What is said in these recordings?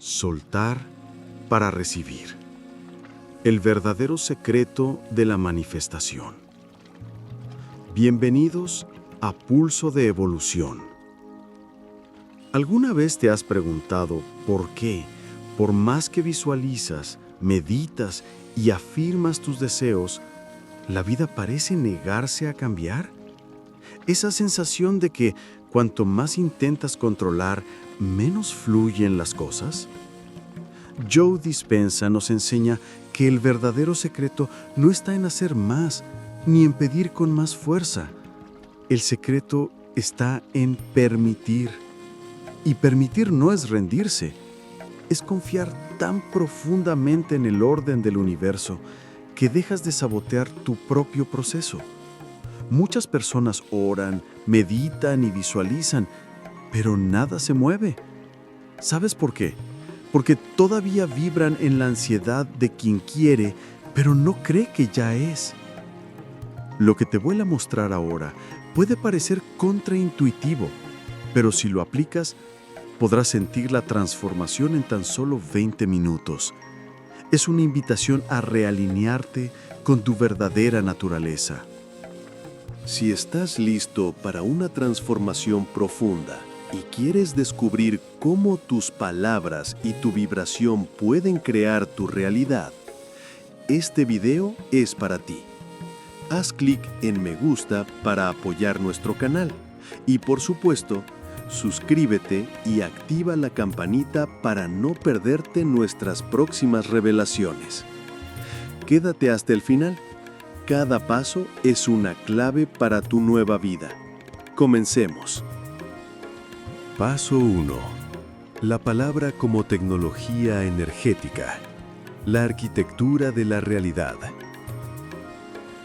Soltar para recibir. El verdadero secreto de la manifestación. Bienvenidos a Pulso de Evolución. ¿Alguna vez te has preguntado por qué, por más que visualizas, meditas y afirmas tus deseos, la vida parece negarse a cambiar? Esa sensación de que cuanto más intentas controlar, menos fluyen las cosas. Joe Dispenza nos enseña que el verdadero secreto no está en hacer más, ni en pedir con más fuerza. El secreto está en permitir. Y permitir no es rendirse, es confiar tan profundamente en el orden del universo que dejas de sabotear tu propio proceso. Muchas personas oran, meditan y visualizan, pero nada se mueve. ¿Sabes por qué? Porque todavía vibran en la ansiedad de quien quiere, pero no cree que ya es. Lo que te voy a mostrar ahora puede parecer contraintuitivo, pero si lo aplicas, podrás sentir la transformación en tan solo 20 minutos. Es una invitación a realinearte con tu verdadera naturaleza. Si estás listo para una transformación profunda y quieres descubrir cómo tus palabras y tu vibración pueden crear tu realidad, este video es para ti. Haz clic en me gusta para apoyar nuestro canal y, por supuesto, suscríbete y activa la campanita para no perderte nuestras próximas revelaciones. Quédate hasta el final. Cada paso es una clave para tu nueva vida. Comencemos. Paso 1. La palabra como tecnología energética. La arquitectura de la realidad.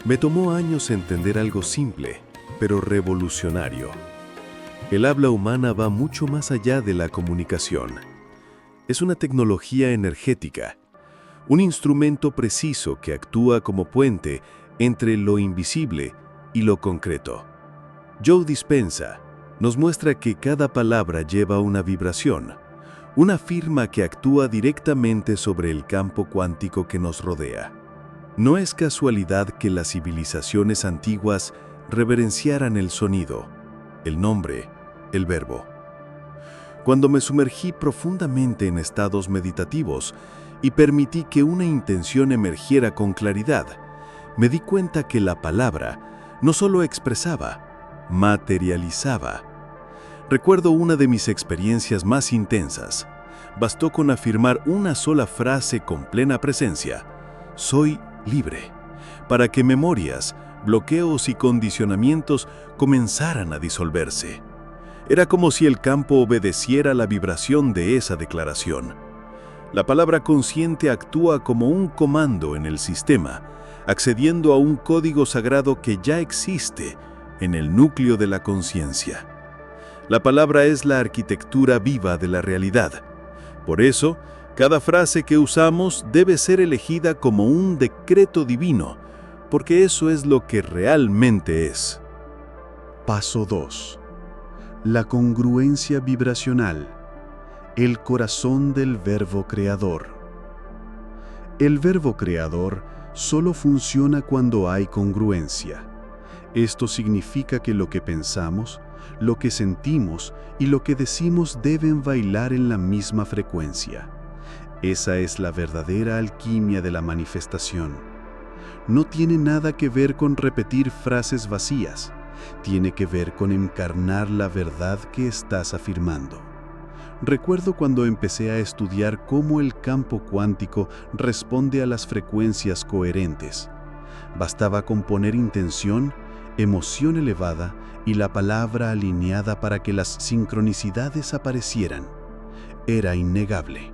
Me tomó años entender algo simple, pero revolucionario. El habla humana va mucho más allá de la comunicación. Es una tecnología energética, un instrumento preciso que actúa como puente entre lo invisible y lo concreto. Joe Dispenza nos muestra que cada palabra lleva una vibración, una firma que actúa directamente sobre el campo cuántico que nos rodea. No es casualidad que las civilizaciones antiguas reverenciaran el sonido, el nombre, el verbo. Cuando me sumergí profundamente en estados meditativos y permití que una intención emergiera con claridad, me di cuenta que la palabra no solo expresaba, materializaba. Recuerdo una de mis experiencias más intensas. Bastó con afirmar una sola frase con plena presencia: soy libre, para que memorias, bloqueos y condicionamientos comenzaran a disolverse. Era como si el campo obedeciera la vibración de esa declaración. La palabra consciente actúa como un comando en el sistema, accediendo a un código sagrado que ya existe en el núcleo de la conciencia. La palabra es la arquitectura viva de la realidad. Por eso, cada frase que usamos debe ser elegida como un decreto divino, porque eso es lo que realmente es. Paso 2. La congruencia vibracional. El corazón del verbo creador. El verbo creador solo funciona cuando hay congruencia. Esto significa que lo que pensamos, lo que sentimos y lo que decimos deben bailar en la misma frecuencia. Esa es la verdadera alquimia de la manifestación. No tiene nada que ver con repetir frases vacías. Tiene que ver con encarnar la verdad que estás afirmando. Recuerdo cuando empecé a estudiar cómo el campo cuántico responde a las frecuencias coherentes. Bastaba con poner intención, emoción elevada y la palabra alineada para que las sincronicidades aparecieran. Era innegable.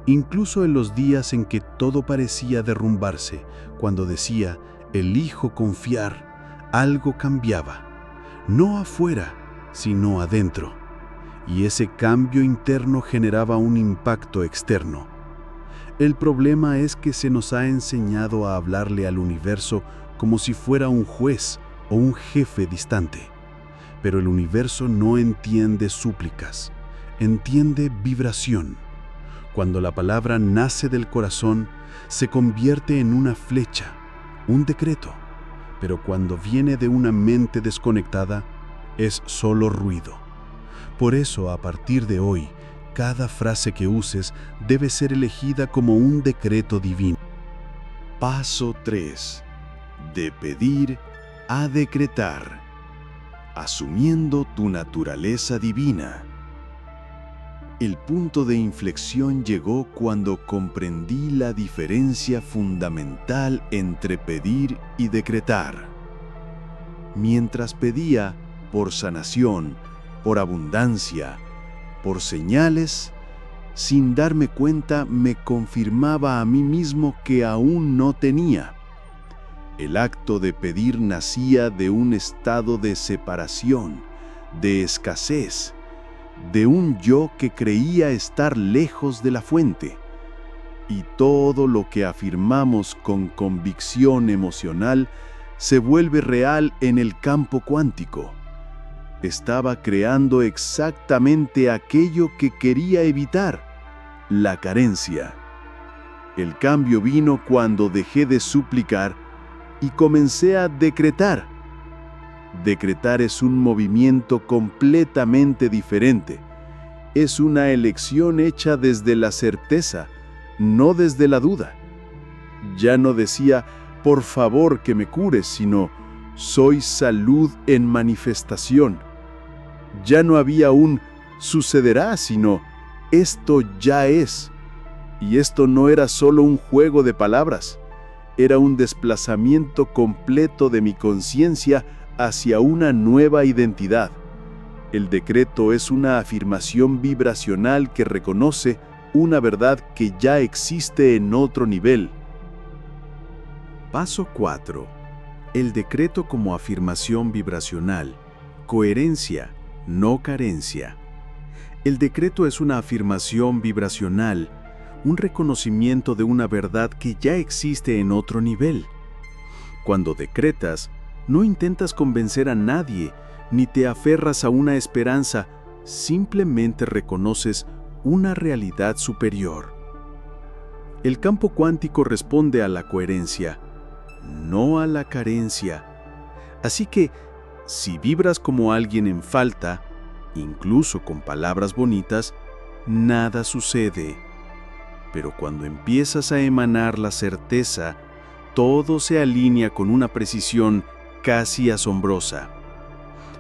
Incluso en los días en que todo parecía derrumbarse, cuando decía, elijo confiar, algo cambiaba. No afuera, sino adentro. Y ese cambio interno generaba un impacto externo. El problema es que se nos ha enseñado a hablarle al universo como si fuera un juez o un jefe distante. Pero el universo no entiende súplicas, entiende vibración. Cuando la palabra nace del corazón, se convierte en una flecha, un decreto. Pero cuando viene de una mente desconectada, es solo ruido. Por eso, a partir de hoy, cada frase que uses debe ser elegida como un decreto divino. Paso 3. De pedir a decretar, asumiendo tu naturaleza divina. El punto de inflexión llegó cuando comprendí la diferencia fundamental entre pedir y decretar. Mientras pedía por sanación, por abundancia, por señales, sin darme cuenta me confirmaba a mí mismo que aún no tenía. El acto de pedir nacía de un estado de separación, de escasez, de un yo que creía estar lejos de la fuente. Y todo lo que afirmamos con convicción emocional se vuelve real en el campo cuántico. Estaba creando exactamente aquello que quería evitar, la carencia. El cambio vino cuando dejé de suplicar y comencé a decretar. Decretar es un movimiento completamente diferente. Es una elección hecha desde la certeza, no desde la duda. Ya no decía, por favor que me cures, sino, soy salud en manifestación. Ya no había un sucederá, sino, esto ya es. Y esto no era solo un juego de palabras, era un desplazamiento completo de mi conciencia hacia una nueva identidad. El decreto es una afirmación vibracional que reconoce una verdad que ya existe en otro nivel. Paso 4. El decreto como afirmación vibracional. Coherencia, no carencia. El decreto es una afirmación vibracional, un reconocimiento de una verdad que ya existe en otro nivel. Cuando decretas, no intentas convencer a nadie, ni te aferras a una esperanza, simplemente reconoces una realidad superior. El campo cuántico responde a la coherencia, no a la carencia. Así que, si vibras como alguien en falta, incluso con palabras bonitas, nada sucede. Pero cuando empiezas a emanar la certeza, todo se alinea con una precisión casi asombrosa.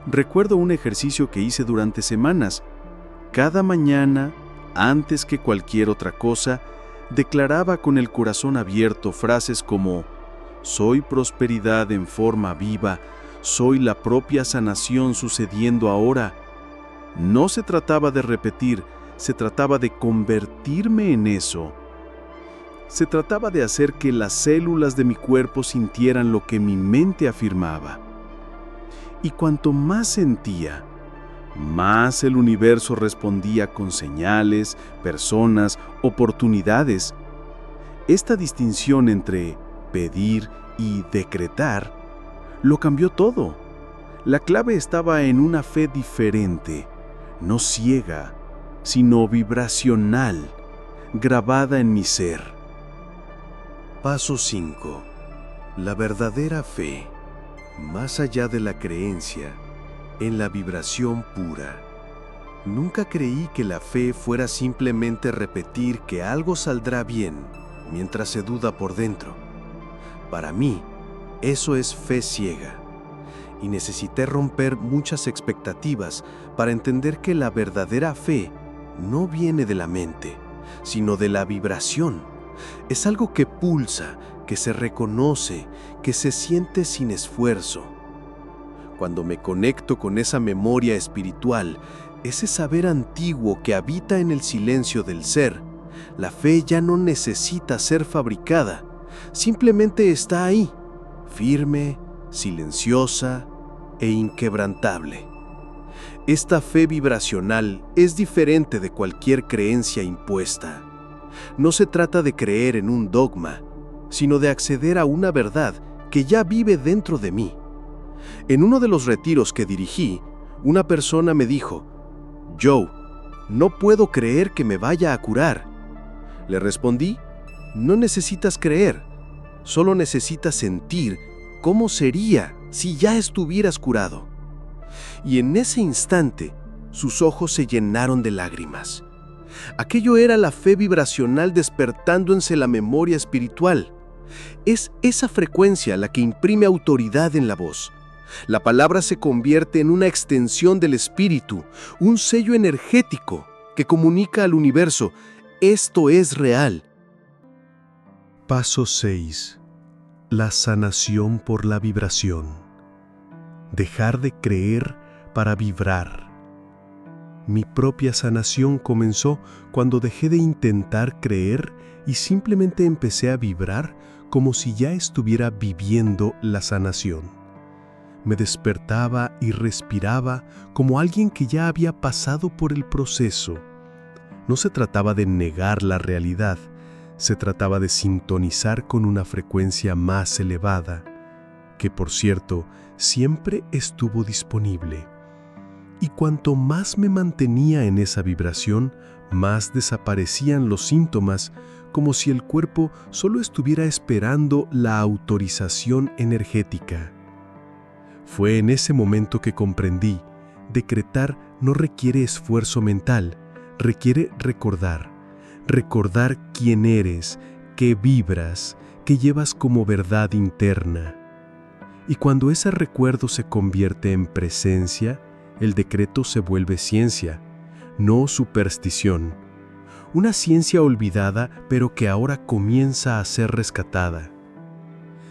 Recuerdo un ejercicio que hice durante semanas. Cada mañana, antes que cualquier otra cosa, declaraba con el corazón abierto frases como: soy prosperidad en forma viva, soy la propia sanación sucediendo ahora. No se trataba de repetir, se trataba de convertirme en eso. Se trataba de hacer que las células de mi cuerpo sintieran lo que mi mente afirmaba. Y cuanto más sentía, más el universo respondía con señales, personas, oportunidades. Esta distinción entre pedir y decretar lo cambió todo. La clave estaba en una fe diferente, no ciega, sino vibracional, grabada en mi ser. Paso 5. La verdadera fe, más allá de la creencia, en la vibración pura. Nunca creí que la fe fuera simplemente repetir que algo saldrá bien mientras se duda por dentro. Para mí, eso es fe ciega. Y necesité romper muchas expectativas para entender que la verdadera fe no viene de la mente, sino de la vibración. Es algo que pulsa, que se reconoce, que se siente sin esfuerzo. Cuando me conecto con esa memoria espiritual, ese saber antiguo que habita en el silencio del ser, la fe ya no necesita ser fabricada, simplemente está ahí, firme, silenciosa e inquebrantable. Esta fe vibracional es diferente de cualquier creencia impuesta. No se trata de creer en un dogma, sino de acceder a una verdad que ya vive dentro de mí. En uno de los retiros que dirigí, una persona me dijo: Joe, no puedo creer que me vaya a curar. Le respondí, no necesitas creer, solo necesitas sentir cómo sería si ya estuvieras curado. Y en ese instante, sus ojos se llenaron de lágrimas. Aquello era la fe vibracional despertándose la memoria espiritual. Es esa frecuencia la que imprime autoridad en la voz. La palabra se convierte en una extensión del espíritu, un sello energético que comunica al universo: esto es real. Paso 6. La sanación por la vibración. Dejar de creer para vibrar. Mi propia sanación comenzó cuando dejé de intentar creer y simplemente empecé a vibrar como si ya estuviera viviendo la sanación. Me despertaba y respiraba como alguien que ya había pasado por el proceso. No se trataba de negar la realidad, se trataba de sintonizar con una frecuencia más elevada, que por cierto, siempre estuvo disponible. Y cuanto más me mantenía en esa vibración, más desaparecían los síntomas, como si el cuerpo solo estuviera esperando la autorización energética. Fue en ese momento que comprendí: decretar no requiere esfuerzo mental, requiere recordar quién eres, qué vibras, qué llevas como verdad interna. Y cuando ese recuerdo se convierte en presencia, el decreto se vuelve ciencia, no superstición. Una ciencia olvidada, pero que ahora comienza a ser rescatada.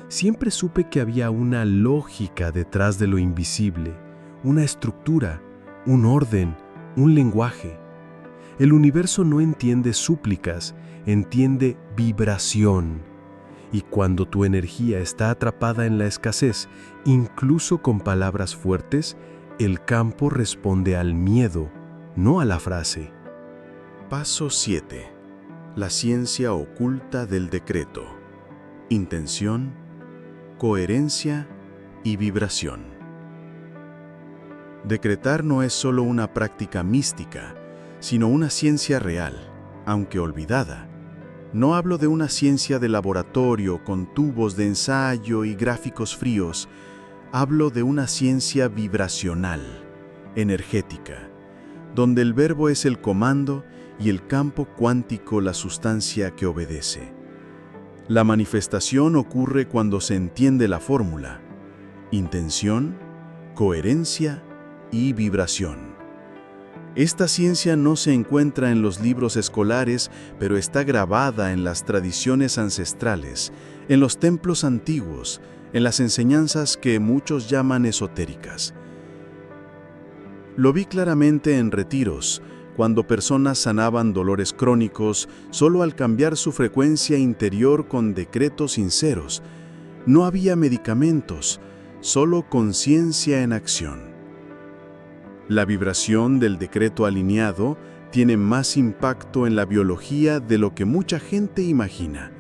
Siempre supe que había una lógica detrás de lo invisible, una estructura, un orden, un lenguaje. El universo no entiende súplicas, entiende vibración. Y cuando tu energía está atrapada en la escasez, incluso con palabras fuertes, el campo responde al miedo, no a la frase. Paso 7. La ciencia oculta del decreto. Intención, coherencia y vibración. Decretar no es solo una práctica mística, sino una ciencia real, aunque olvidada. No hablo de una ciencia de laboratorio con tubos de ensayo y gráficos fríos. Hablo de una ciencia vibracional, energética, donde el verbo es el comando y el campo cuántico la sustancia que obedece. La manifestación ocurre cuando se entiende la fórmula: intención, coherencia y vibración. Esta ciencia no se encuentra en los libros escolares, pero está grabada en las tradiciones ancestrales, en los templos antiguos, en las enseñanzas que muchos llaman esotéricas. Lo vi claramente en retiros, cuando personas sanaban dolores crónicos solo al cambiar su frecuencia interior con decretos sinceros. No había medicamentos, solo conciencia en acción. La vibración del decreto alineado tiene más impacto en la biología de lo que mucha gente imagina.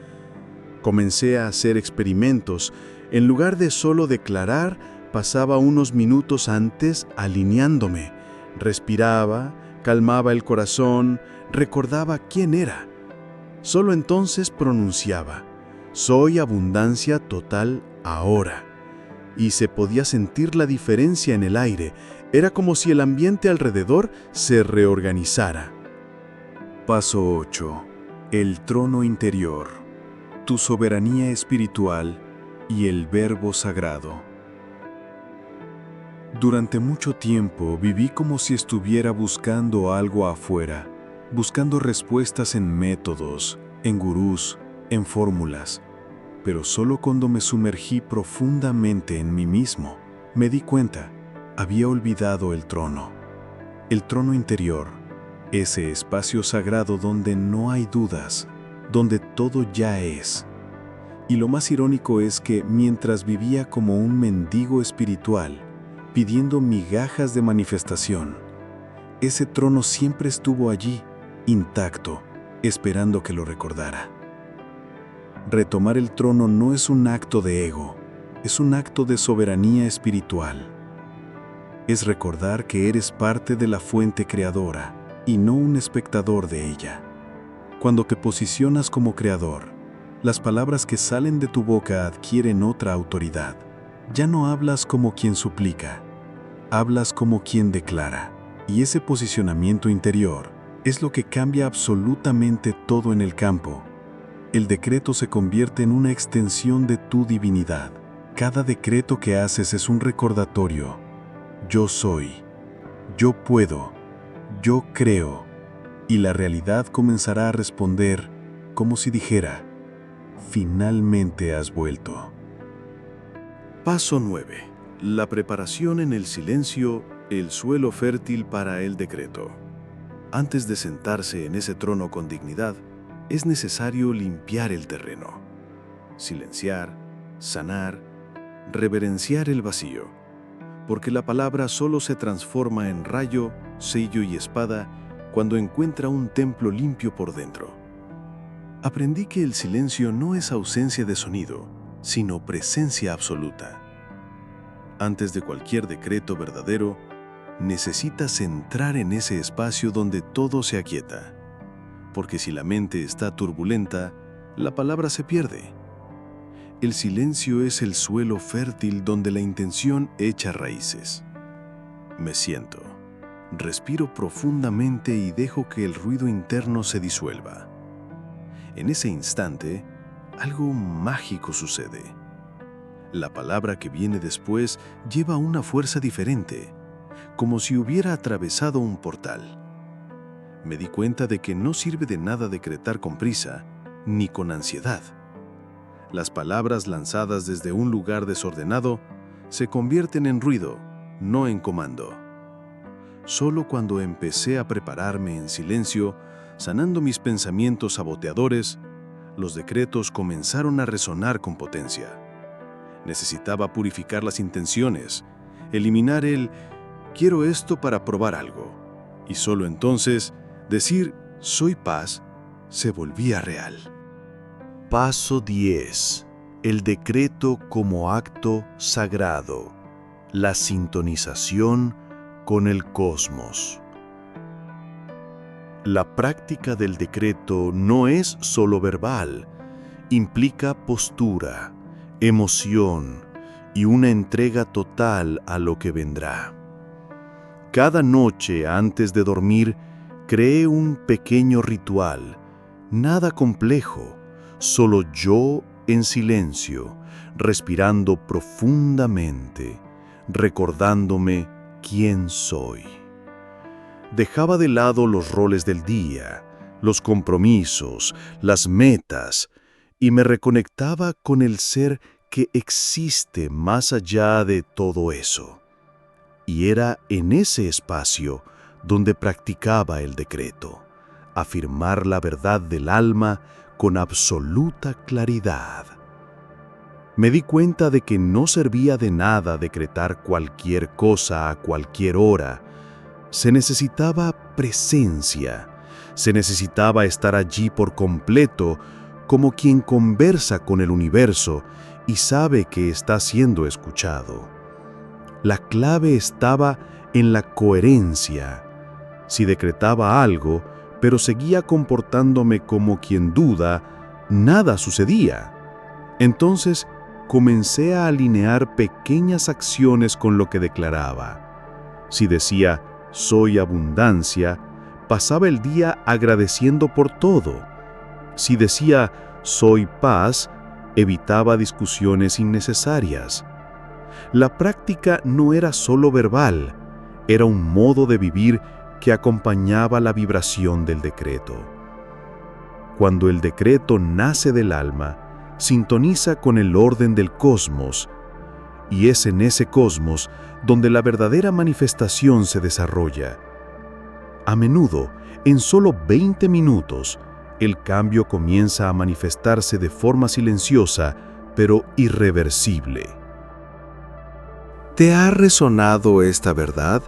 Comencé a hacer experimentos. En lugar de solo declarar, pasaba unos minutos antes alineándome. Respiraba, calmaba el corazón, recordaba quién era. Solo entonces pronunciaba: soy abundancia total ahora. Y se podía sentir la diferencia en el aire. Era como si el ambiente alrededor se reorganizara. Paso 8. El trono interior. Tu soberanía espiritual y el verbo sagrado. Durante mucho tiempo viví como si estuviera buscando algo afuera, buscando respuestas en métodos, en gurús, en fórmulas. Pero solo cuando me sumergí profundamente en mí mismo, me di cuenta: había olvidado el trono interior, ese espacio sagrado donde no hay dudas, donde todo ya es. Y lo más irónico es que mientras vivía como un mendigo espiritual, pidiendo migajas de manifestación, ese trono siempre estuvo allí, intacto, esperando que lo recordara. Retomar el trono no es un acto de ego, es un acto de soberanía espiritual. Es recordar que eres parte de la fuente creadora y no un espectador de ella. Cuando te posicionas como creador, las palabras que salen de tu boca adquieren otra autoridad. Ya no hablas como quien suplica, hablas como quien declara. Y ese posicionamiento interior es lo que cambia absolutamente todo en el campo. El decreto se convierte en una extensión de tu divinidad. Cada decreto que haces es un recordatorio. Yo soy, yo puedo, yo creo. Y la realidad comenzará a responder como si dijera, finalmente has vuelto. Paso 9. La preparación en el silencio, el suelo fértil para el decreto. Antes de sentarse en ese trono con dignidad, es necesario limpiar el terreno. Silenciar, sanar, reverenciar el vacío. Porque la palabra solo se transforma en rayo, sello y espada cuando encuentra un templo limpio por dentro. Aprendí que el silencio no es ausencia de sonido, sino presencia absoluta. Antes de cualquier decreto verdadero, necesitas entrar en ese espacio donde todo se aquieta. Porque si la mente está turbulenta, la palabra se pierde. El silencio es el suelo fértil donde la intención echa raíces. Me siento, respiro profundamente y dejo que el ruido interno se disuelva. En ese instante, algo mágico sucede. La palabra que viene después lleva una fuerza diferente, como si hubiera atravesado un portal. Me di cuenta de que no sirve de nada decretar con prisa, ni con ansiedad. Las palabras lanzadas desde un lugar desordenado se convierten en ruido, no en comando. Solo cuando empecé a prepararme en silencio, sanando mis pensamientos saboteadores, los decretos comenzaron a resonar con potencia. Necesitaba purificar las intenciones, eliminar el «quiero esto para probar algo», y solo entonces decir «soy paz» se volvía real. Paso 10. El decreto como acto sagrado. La sintonización con el cosmos. La práctica del decreto no es solo verbal, implica postura, emoción y una entrega total a lo que vendrá. Cada noche antes de dormir, creé un pequeño ritual, nada complejo, solo yo en silencio, respirando profundamente, recordándome quién soy. Dejaba de lado los roles del día, los compromisos, las metas, y me reconectaba con el ser que existe más allá de todo eso. Y era en ese espacio donde practicaba el decreto, afirmar la verdad del alma con absoluta claridad. Me di cuenta de que no servía de nada decretar cualquier cosa a cualquier hora. Se necesitaba presencia, se necesitaba estar allí por completo, como quien conversa con el universo y sabe que está siendo escuchado. La clave estaba en la coherencia. Si decretaba algo, pero seguía comportándome como quien duda, nada sucedía. Entonces comencé a alinear pequeñas acciones con lo que declaraba. Si decía, soy abundancia, pasaba el día agradeciendo por todo. Si decía, soy paz, evitaba discusiones innecesarias. La práctica no era solo verbal, era un modo de vivir que acompañaba la vibración del decreto. Cuando el decreto nace del alma, sintoniza con el orden del cosmos, y es en ese cosmos donde la verdadera manifestación se desarrolla. A menudo, en solo 20 minutos, el cambio comienza a manifestarse de forma silenciosa, pero irreversible. ¿Te ha resonado esta verdad?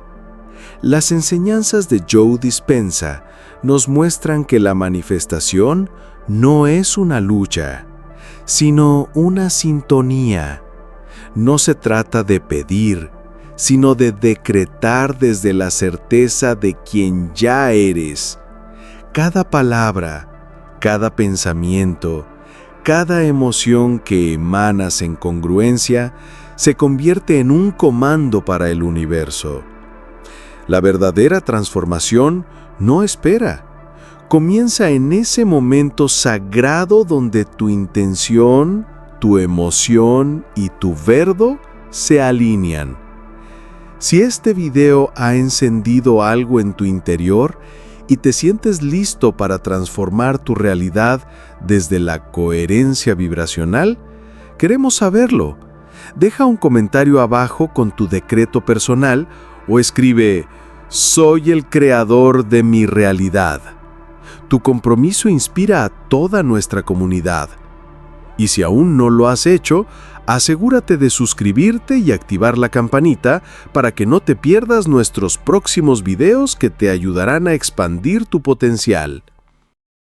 Las enseñanzas de Joe Dispenza nos muestran que la manifestación no es una lucha, sino una sintonía. No se trata de pedir, sino de decretar desde la certeza de quien ya eres. Cada palabra, Cada pensamiento, cada emoción que emanas en congruencia se convierte en un comando para el universo. La verdadera transformación no espera. Comienza en ese momento sagrado donde tu intención, tu emoción y tu verbo se alinean. Si este video ha encendido algo en tu interior y te sientes listo para transformar tu realidad desde la coherencia vibracional, queremos saberlo. Deja un comentario abajo con tu decreto personal o escribe: "Soy el creador de mi realidad". Tu compromiso inspira a toda nuestra comunidad. Y si aún no lo has hecho, asegúrate de suscribirte y activar la campanita para que no te pierdas nuestros próximos videos que te ayudarán a expandir tu potencial.